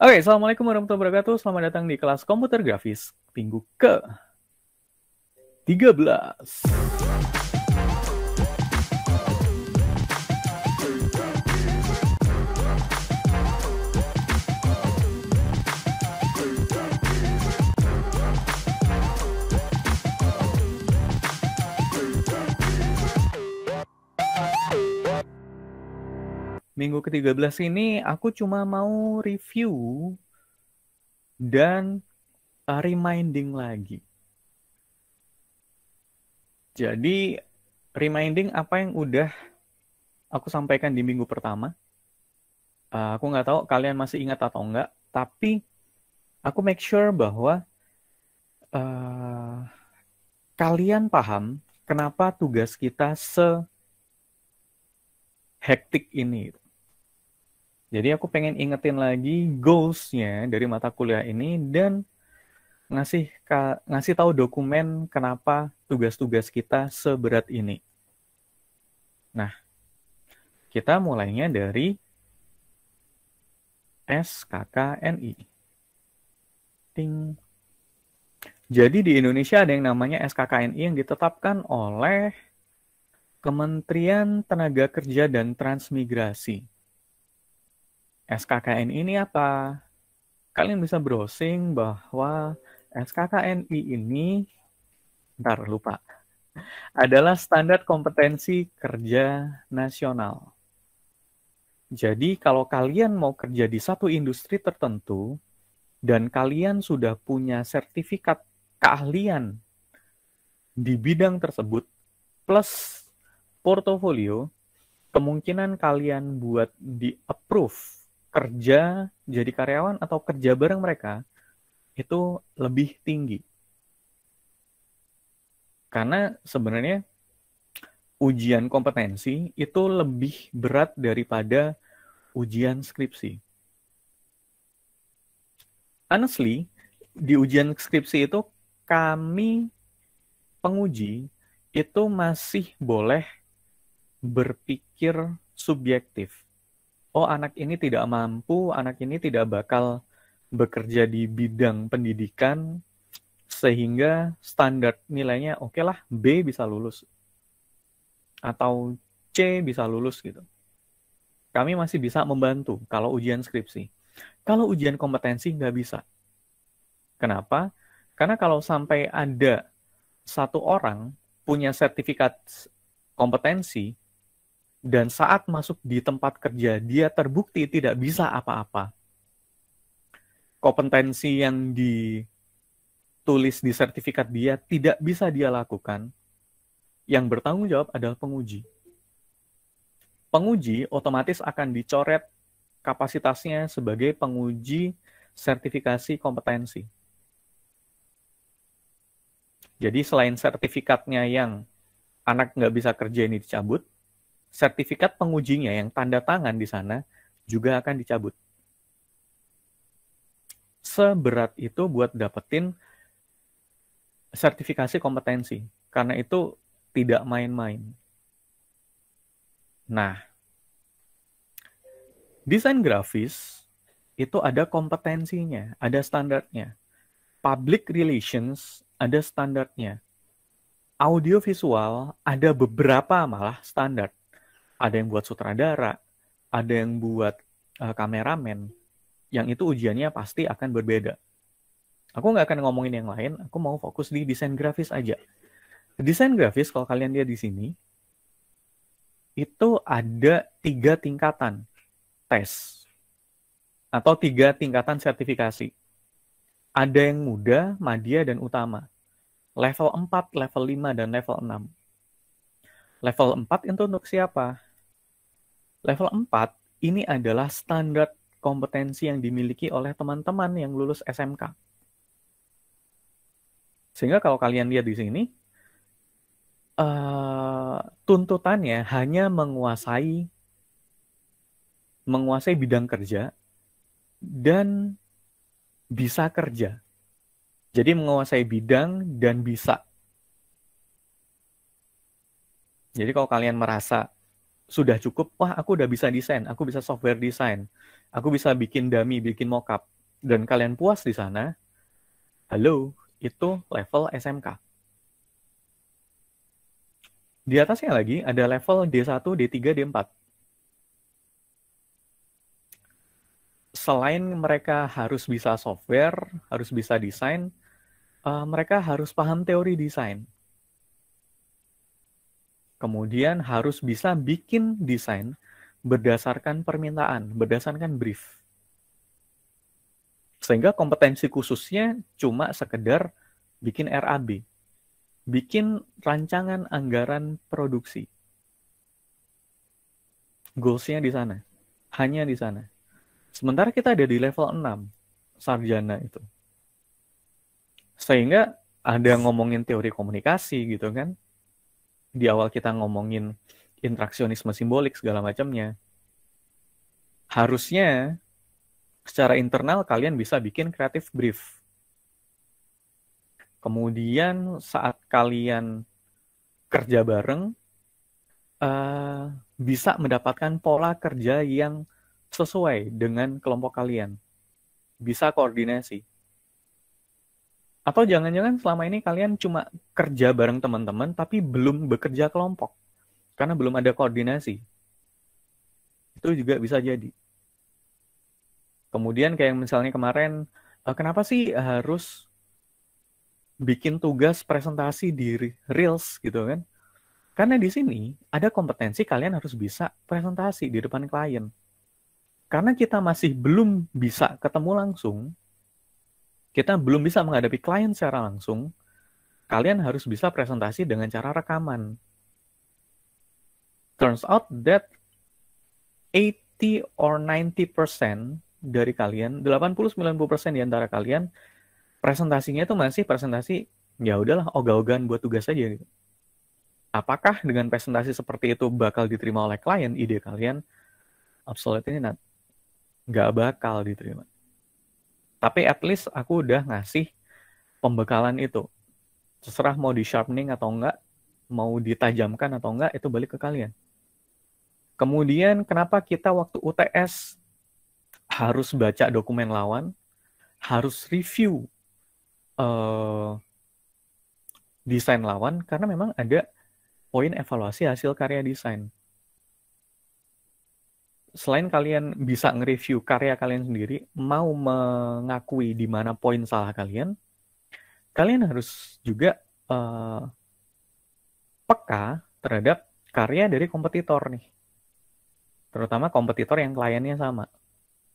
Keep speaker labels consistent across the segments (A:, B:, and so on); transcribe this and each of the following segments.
A: Oke, Assalamualaikum warahmatullahi wabarakatuh. Selamat datang di kelas komputer grafis minggu ke-13. Minggu ke-13 ini aku cuma mau review dan reminding lagi. Jadi, reminding apa yang udah aku sampaikan di minggu pertama. Aku nggak tahu kalian masih ingat atau enggak, tapi aku make sure bahwa kalian paham kenapa tugas kita se-hektik ini. Jadi aku pengen ingetin lagi goals-nya dari mata kuliah ini dan ngasih tahu dokumen kenapa tugas-tugas kita seberat ini. Nah, kita mulainya dari SKKNI. Ting. Jadi di Indonesia ada yang namanya SKKNI yang ditetapkan oleh Kementerian Tenaga Kerja dan Transmigrasi. SKKNI ini apa? Kalian bisa browsing bahwa SKKNI ini, lupa, adalah Standar Kompetensi Kerja Nasional. Jadi kalau kalian mau kerja di satu industri tertentu, dan kalian sudah punya sertifikat keahlian di bidang tersebut, plus portofolio, kemungkinan kalian buat di-approve kerja jadi karyawan atau kerja bareng mereka itu lebih tinggi. Karena sebenarnya ujian kompetensi itu lebih berat daripada ujian skripsi. Honestly, di ujian skripsi itu kami penguji itu masih boleh berpikir subjektif. Oh, anak ini tidak mampu, anak ini tidak bakal bekerja di bidang pendidikan, sehingga standar nilainya oke lah, B bisa lulus. Atau C bisa lulus gitu. Kami masih bisa membantu kalau ujian skripsi. Kalau ujian kompetensi nggak bisa. Kenapa? Karena kalau sampai ada satu orang punya sertifikat kompetensi, dan saat masuk di tempat kerja, dia terbukti tidak bisa apa-apa. Kompetensi yang ditulis di sertifikat dia tidak bisa dia lakukan. Yang bertanggung jawab adalah penguji. Penguji otomatis akan dicoret kapasitasnya sebagai penguji sertifikasi kompetensi. Jadi selain sertifikatnya yang anak nggak bisa kerja ini dicabut, sertifikat pengujinya yang tanda tangan di sana juga akan dicabut. Seberat itu buat dapetin sertifikasi kompetensi. Karena itu tidak main-main. Nah, desain grafis itu ada kompetensinya, ada standarnya. Public relations ada standarnya. Audio visual ada beberapa malah standar. Ada yang buat sutradara, ada yang buat kameramen, yang itu ujiannya pasti akan berbeda. Aku nggak akan ngomongin yang lain, aku mau fokus di desain grafis aja. Desain grafis, kalau kalian lihat di sini, itu ada 3 tingkatan tes, atau 3 tingkatan sertifikasi. Ada yang muda, madya, dan utama. Level 4, level 5, dan level 6. Level 4 itu untuk siapa? Level 4 ini adalah standar kompetensi yang dimiliki oleh teman-teman yang lulus SMK. Sehingga kalau kalian lihat di sini, tuntutannya hanya menguasai bidang kerja dan bisa kerja. Jadi menguasai bidang dan bisa. Jadi kalau kalian merasa sudah cukup, wah aku udah bisa desain, aku bisa software design, Aku bisa bikin dummy, bikin mockup, dan kalian puas di sana, halo, itu level SMK. Di atasnya lagi ada level D1, D3, D4. Selain mereka harus bisa software, harus bisa desain, mereka harus paham teori desain. Kemudian harus bisa bikin desain berdasarkan permintaan, berdasarkan brief. Sehingga kompetensi khususnya cuma sekedar bikin RAB, bikin rancangan anggaran produksi. Goals-nya di sana, hanya di sana. Sementara kita ada di level 6, sarjana itu. Sehingga ada ngomongin teori komunikasi gitu kan. Di awal kita ngomongin interaksionisme simbolik segala macamnya. Harusnya secara internal kalian bisa bikin creative brief. Kemudian saat kalian kerja bareng, bisa mendapatkan pola kerja yang sesuai dengan kelompok kalian. Bisa koordinasi. Atau jangan-jangan selama ini kalian cuma kerja bareng teman-teman, tapi belum bekerja kelompok. Karena belum ada koordinasi. Itu juga bisa jadi. Kemudian kayak misalnya kemarin, kenapa sih harus bikin tugas presentasi di Reels gitu kan? Karena di sini ada kompetensi kalian harus bisa presentasi di depan klien. Karena kita masih belum bisa ketemu langsung, kita belum bisa menghadapi klien secara langsung, kalian harus bisa presentasi dengan cara rekaman. Turns out that 80 or 90% dari kalian, 80-90% di antara kalian, presentasinya itu masih presentasi, ya udahlah, ogah-ogahan buat tugas aja gitu. Apakah dengan presentasi seperti itu bakal diterima oleh klien, ide kalian? Absolutely not. Nggak bakal diterima. Tapi at least aku udah ngasih pembekalan itu. Terserah mau di-sharpening atau enggak, mau ditajamkan atau enggak, itu balik ke kalian. Kemudian kenapa kita waktu UTS harus baca dokumen lawan, harus review desain lawan, karena memang ada poin evaluasi hasil karya desain. Selain kalian bisa nge-review karya kalian sendiri, mau mengakui di mana poin salah kalian harus juga peka terhadap karya dari kompetitor nih. Terutama kompetitor yang kliennya sama,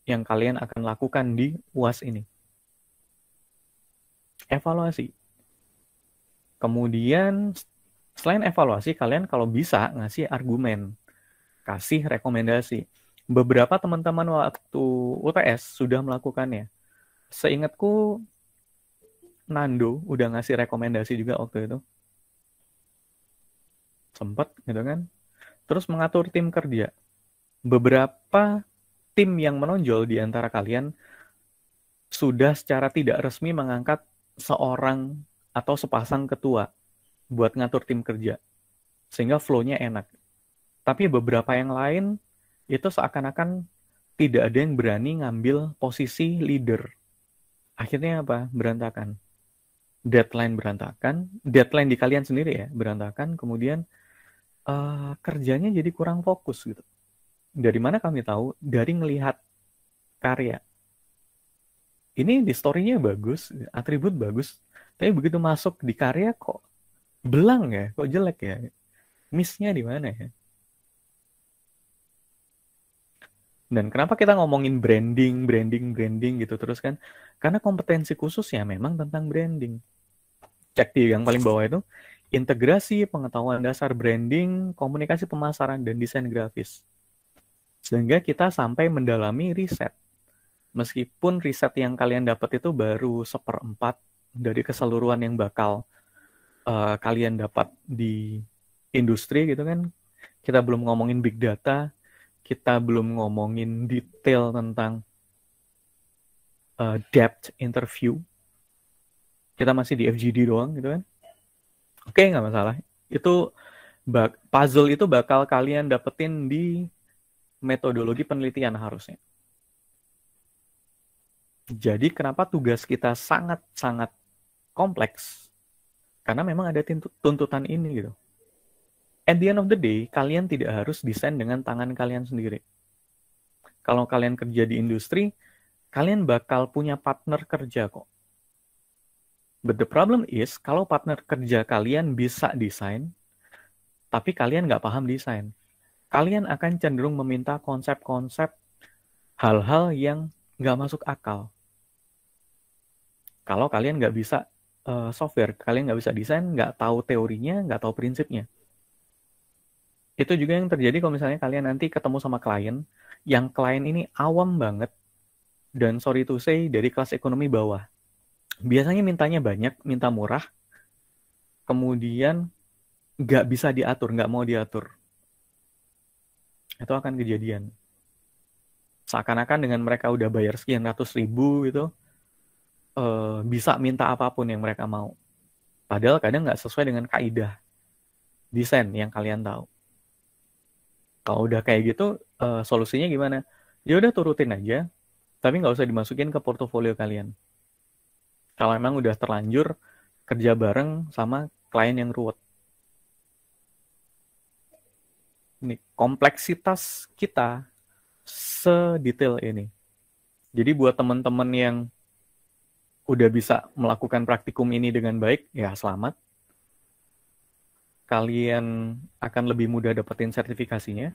A: yang kalian akan lakukan di UAS ini. Evaluasi. Kemudian selain evaluasi, kalian kalau bisa ngasih argumen, kasih rekomendasi. Beberapa teman-teman waktu UTS sudah melakukannya. Seingatku, Nando udah ngasih rekomendasi juga waktu itu. Sempet gitu kan. Terus mengatur tim kerja. Beberapa tim yang menonjol di antara kalian sudah secara tidak resmi mengangkat seorang atau sepasang ketua buat ngatur tim kerja. Sehingga flow-nya enak. Tapi beberapa yang lain itu seakan-akan tidak ada yang berani ngambil posisi leader. Akhirnya apa? Berantakan. Deadline berantakan. Deadline di kalian sendiri ya, berantakan. Kemudian kerjanya jadi kurang fokus gitu. Dari mana kami tahu? Dari ngelihat karya. Ini di story-nya bagus, atribut bagus. Tapi begitu masuk di karya kok belang ya, kok jelek ya. Miss-nya di mana ya? Dan kenapa kita ngomongin branding gitu terus kan? Karena kompetensi khususnya memang tentang branding. Cek di yang paling bawah itu, integrasi pengetahuan dasar branding, komunikasi pemasaran, dan desain grafis. Sehingga kita sampai mendalami riset. Meskipun riset yang kalian dapat itu baru 1/4 dari keseluruhan yang bakal kalian dapat di industri gitu kan. Kita belum ngomongin big data, kita belum ngomongin detail tentang depth interview. Kita masih di FGD doang gitu kan. Oke, nggak masalah. Itu puzzle itu bakal kalian dapetin di metodologi penelitian harusnya. Jadi kenapa tugas kita sangat-sangat kompleks? Karena memang ada tuntutan ini gitu. At the end of the day, kalian tidak harus desain dengan tangan kalian sendiri. Kalau kalian kerja di industri, kalian bakal punya partner kerja kok. But the problem is, kalau partner kerja kalian bisa desain, tapi kalian nggak paham desain, kalian akan cenderung meminta konsep-konsep hal-hal yang nggak masuk akal. Kalau kalian nggak bisa software, kalian nggak bisa desain, nggak tahu teorinya, nggak tahu prinsipnya. Itu juga yang terjadi kalau misalnya kalian nanti ketemu sama klien, yang klien ini awam banget, dan sorry to say, dari kelas ekonomi bawah. Biasanya mintanya banyak, minta murah, kemudian nggak bisa diatur, nggak mau diatur. Itu akan kejadian. Seakan-akan dengan mereka udah bayar sekian ratus ribu gitu, bisa minta apapun yang mereka mau. Padahal kadang nggak sesuai dengan kaidah desain yang kalian tahu. Kalau udah kayak gitu, solusinya gimana? Ya udah turutin aja, tapi nggak usah dimasukin ke portofolio kalian. Kalau emang udah terlanjur kerja bareng sama klien yang ruwet. Ini kompleksitas kita sedetail ini. Jadi buat teman-teman yang udah bisa melakukan praktikum ini dengan baik, ya selamat. Kalian akan lebih mudah dapetin sertifikasinya.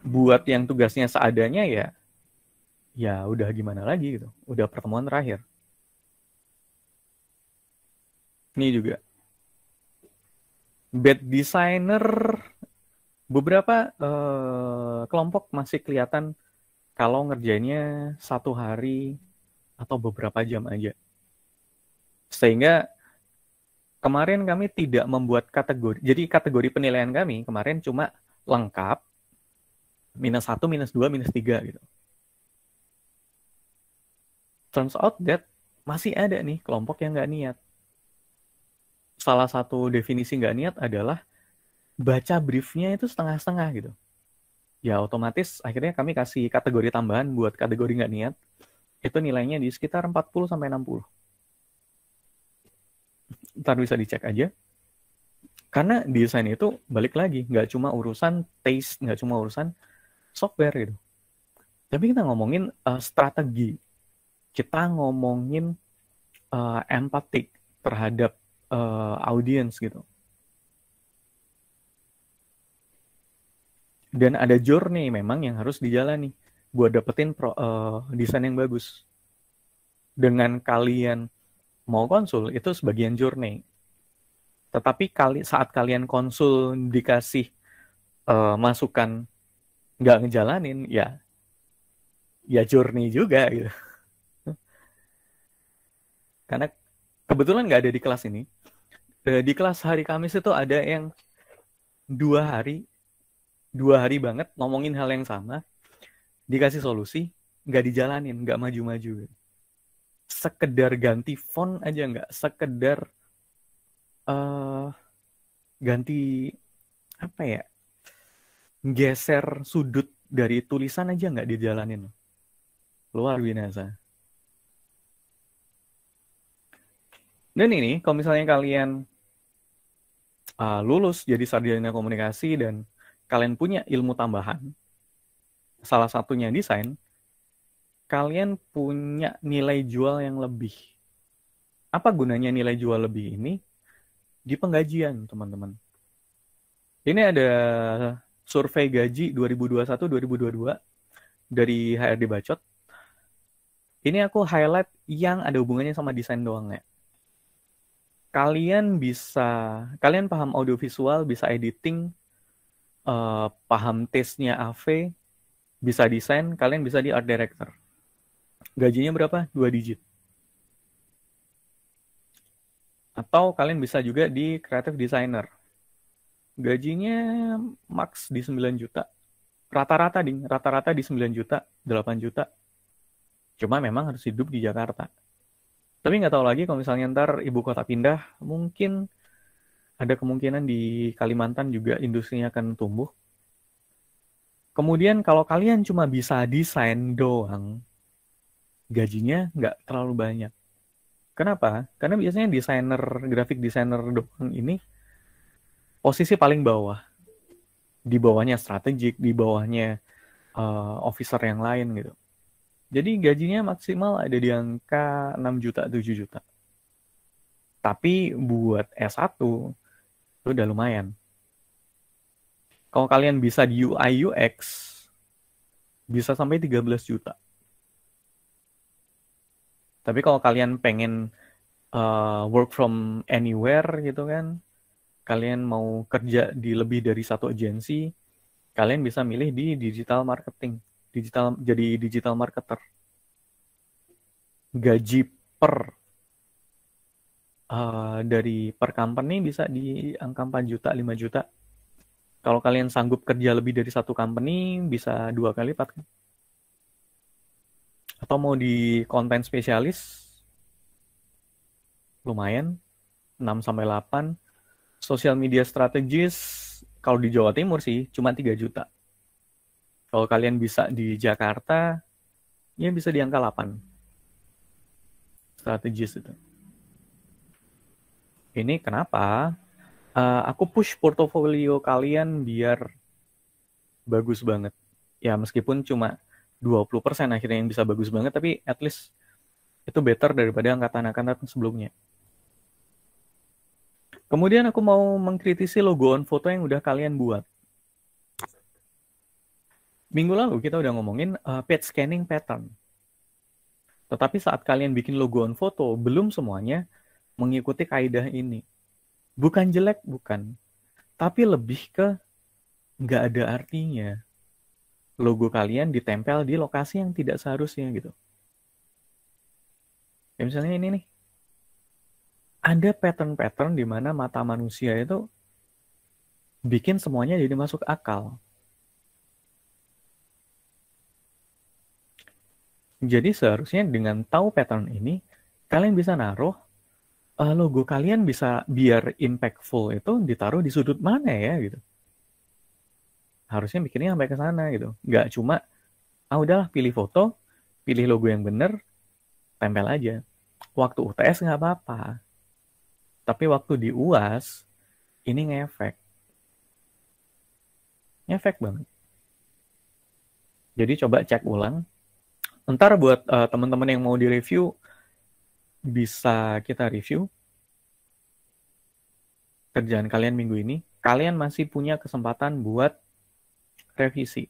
A: Buat yang tugasnya seadanya ya udah gimana lagi gitu. Udah pertemuan terakhir. Ini juga. Bad designer, beberapa kelompok masih kelihatan kalau ngerjainnya 1 hari atau beberapa jam aja. Sehingga kemarin kami tidak membuat kategori. Jadi kategori penilaian kami kemarin cuma lengkap, -1, -2, -3 gitu. Turns out that masih ada nih kelompok yang nggak niat. Salah satu definisi nggak niat adalah baca briefnya itu setengah-setengah gitu. Ya otomatis akhirnya kami kasih kategori tambahan buat kategori nggak niat. Itu nilainya di sekitar 40-60. Ntar bisa dicek aja. Karena desain itu balik lagi, nggak cuma urusan taste, nggak cuma urusan software gitu. Tapi kita ngomongin strategi. Kita ngomongin empatik terhadap audience gitu. Dan ada journey memang yang harus dijalani buat dapetin desain yang bagus. Dengan kalian mau konsul, itu sebagian journey. Tetapi saat kalian konsul dikasih masukan nggak ngejalanin, ya journey juga gitu. Karena kebetulan nggak ada di kelas ini. Di kelas hari Kamis itu ada yang 2 hari banget ngomongin hal yang sama, dikasih solusi, nggak dijalanin, nggak maju-maju. Sekedar ganti font aja nggak, sekedar ganti apa ya, geser sudut dari tulisan aja nggak dijalanin. Luar biasa. Dan ini kalau misalnya kalian lulus jadi sarjana komunikasi dan kalian punya ilmu tambahan, salah satunya desain, kalian punya nilai jual yang lebih. Apa gunanya nilai jual lebih ini? Di penggajian, teman-teman. Ini ada survei gaji 2021-2022 dari HRD Bacot. Ini aku highlight yang ada hubungannya sama desain doang ya. Kalian paham audiovisual, bisa editing, paham taste-nya AV, bisa desain, kalian bisa di art director. Gajinya berapa? 2 digit. Atau kalian bisa juga di creative designer. Gajinya max di 9 juta. Rata-rata di 9 juta, 8 juta. Cuma memang harus hidup di Jakarta. Tapi nggak tahu lagi kalau misalnya ntar ibu kota pindah, mungkin ada kemungkinan di Kalimantan juga industrinya akan tumbuh. Kemudian kalau kalian cuma bisa desain doang, gajinya nggak terlalu banyak. Kenapa? Karena biasanya grafik desainer doang ini posisi paling bawah. Di bawahnya strategik, di bawahnya officer yang lain gitu. Jadi gajinya maksimal ada di angka 6 juta, 7 juta. Tapi buat S1 itu udah lumayan. Kalau kalian bisa di UI UX, bisa sampai 13 juta. Tapi kalau kalian pengen work from anywhere gitu kan, kalian mau kerja di lebih dari satu agensi, kalian bisa milih di digital marketing, jadi digital marketer. Gaji dari per company bisa di angka 4 juta, 5 juta. Kalau kalian sanggup kerja lebih dari satu company, bisa 2 kali lipat. Atau mau di konten spesialis, lumayan, 6-8. Social media strategis, kalau di Jawa Timur sih, cuma 3 juta. Kalau kalian bisa di Jakarta, ya bisa di angka 8. Strategis itu. Ini kenapa? Aku push portofolio kalian biar bagus banget. Ya meskipun cuma 20% akhirnya yang bisa bagus banget, tapi at least itu better daripada angkatan-angkatan sebelumnya. Kemudian aku mau mengkritisi logo on foto yang udah kalian buat. Minggu lalu kita udah ngomongin page scanning pattern. Tetapi saat kalian bikin logo on foto, belum semuanya mengikuti kaidah ini. Bukan jelek, bukan. Tapi lebih ke nggak ada artinya. Logo kalian ditempel di lokasi yang tidak seharusnya gitu. Ya misalnya ini nih. Ada pattern-pattern di mana mata manusia itu bikin semuanya jadi masuk akal. Jadi seharusnya dengan tahu pattern ini, kalian bisa naruh logo kalian bisa biar impactful itu ditaruh di sudut mana ya gitu. Harusnya bikinnya sampai ke sana gitu. Nggak cuma, udahlah pilih foto, pilih logo yang bener, tempel aja. Waktu UTS nggak apa-apa. Tapi waktu di UAS, ini ngefek. Ngefek banget. Jadi coba cek ulang. Ntar buat teman-teman yang mau direview, bisa kita review kerjaan kalian minggu ini. Kalian masih punya kesempatan buat revisi.